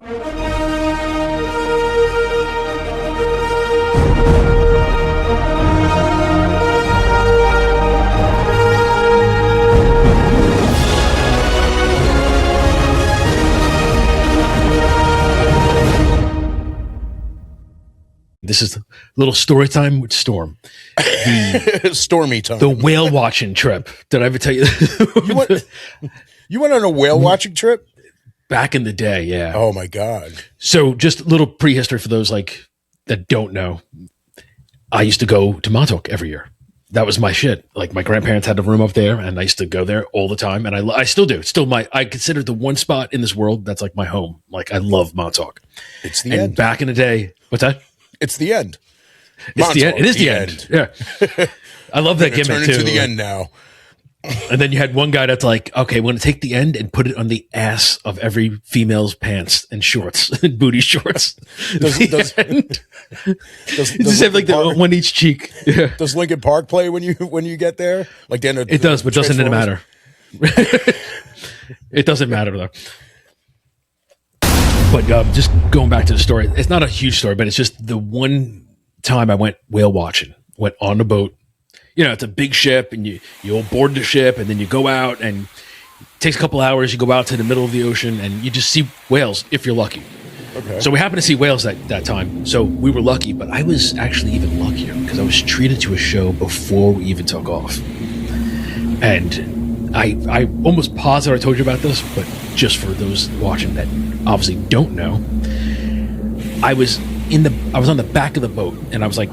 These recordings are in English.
This is a little story time with Storm. Stormy time. The whale watching trip. Did I ever tell you? You went on a whale watching trip? Back in the day, yeah. Oh my God. So just a little prehistory for those that don't know. I used to go to Montauk every year. That was my shit. Like my grandparents had a room up there and I used to go there all the time. And I still do. It's still I consider the one spot in this world that's like my home. Like I love Montauk. It's the and end. Back in the day, what's that? It's the end. It's the end. It is the end. Yeah. I love that gimmick turn too. Turn to the end now. And then you had one guy that's like, okay, we're going to take the end and put it on the ass of every female's pants and shorts, booty shorts. Does have like the one each cheek? Yeah. Does Lincoln Park play when you get there? Like then it does, but doesn't it matter? It doesn't matter though. But just going back to the story, it's not a huge story, but it's just the one time I went whale watching, went on a boat. You know, it's a big ship and you all board the ship and then you go out and it takes a couple hours. You go out to the middle of the ocean and you just see whales if you're lucky. Okay. So we happened to see whales that time. So we were lucky, but I was actually even luckier because I was treated to a show before we even took off. And I almost positive I told you about this, but just for those watching that obviously don't know, I was on the back of the boat and I was like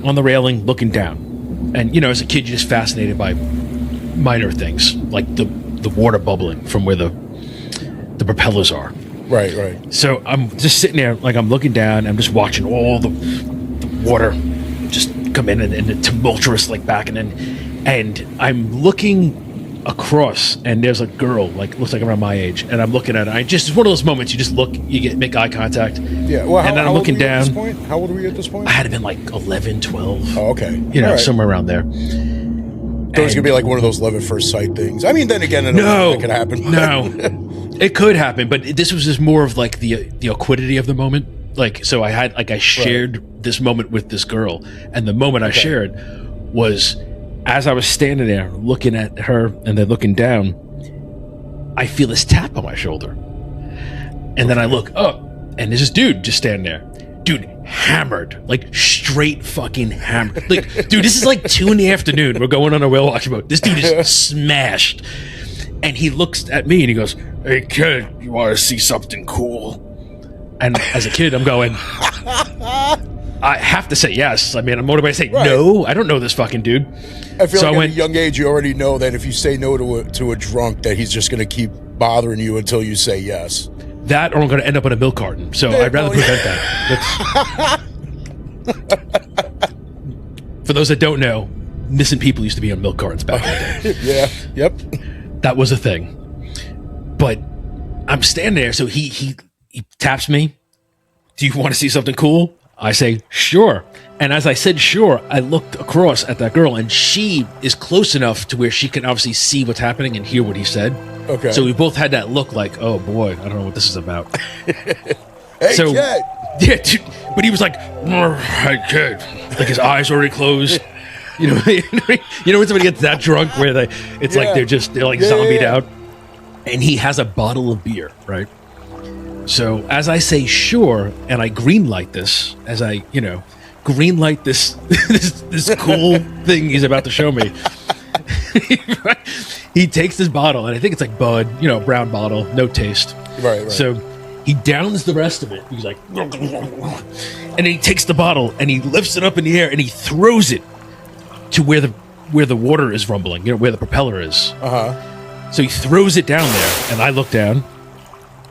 on the railing looking down. And you know, as a kid, you're just fascinated by minor things like the water bubbling from where the propellers are. Right. So I'm just sitting there, like I'm looking down. I'm just watching all the water just come in and the tumultuous like backing in, and I'm looking across, and there's a girl like looks like around my age, and I'm looking at her. It's one of those moments you just look, make eye contact. Yeah. Well, and then I'm looking down. At this point? How old were you at this point? I had to been like 11, 12. Oh, okay. You know, right. somewhere around there. It was gonna be like one of those love at first sight things. I mean, then again, that could happen. No, it could happen, but this was just more of like the liquidity of the moment. Like, so I shared this moment with this girl, and the moment I shared was as I was standing there looking at her and then looking down, I feel this tap on my shoulder, and then I look up, and there's this dude just standing there. Dude, hammered, like straight fucking hammered. Like, dude, this is like 2 PM. We're going on a whale watching boat. This dude is smashed. And he looks at me and he goes, "Hey kid, you want to see something cool?" And as a kid, I'm going, I have to say yes. I mean, I'm motivated to say no. I don't know this fucking dude. I feel like at a young age, you already know that if you say no to a drunk, that he's just going to keep bothering you until you say yes. That, or I'm going to end up in a milk carton. So I'd rather prevent that. For those that don't know, missing people used to be on milk cartons back in the day. Yeah. Yep. That was a thing. But I'm standing there, so he taps me. "Do you want to see something cool?" I say, "Sure." And as I said sure, I looked across at that girl, and she is close enough to where she can obviously see what's happening and hear what he said. Okay. So we both had that look like, oh boy, I don't know what this is about. Hey, so, kid. Yeah, dude, but he was like, "Hey, kid." Like his eyes already closed. You know when somebody gets that drunk where like they're zombied out. And he has a bottle of beer, right? So as I say sure, and I green light this, green light this this cool thing he's about to show me. He takes this bottle, and I think it's like Bud, brown bottle, no taste. Right. So he downs the rest of it. He's like, and he takes the bottle and he lifts it up in the air and he throws it to where the water is rumbling, where the propeller is. So he throws it down there, and I look down,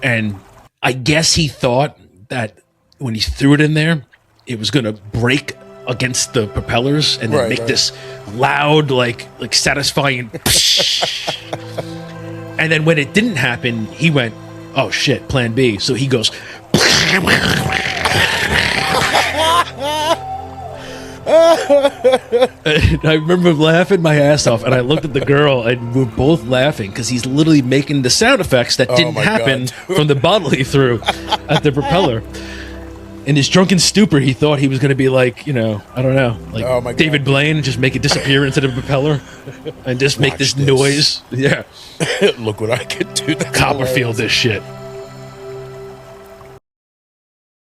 and I guess he thought that when he threw it in there, it was going to break against the propellers and then make this loud, like satisfying. And then when it didn't happen, he went, "Oh shit, plan B." So he goes, And I remember laughing my ass off, and I looked at the girl, and we were both laughing because he's literally making the sound effects that didn't happen from the bottle he threw at the propeller. In his drunken stupor, he thought he was going to be like, I don't know, like David Blaine, and just make it disappear into the propeller and just make this noise. Yeah. Look what I could do. Copperfield this shit.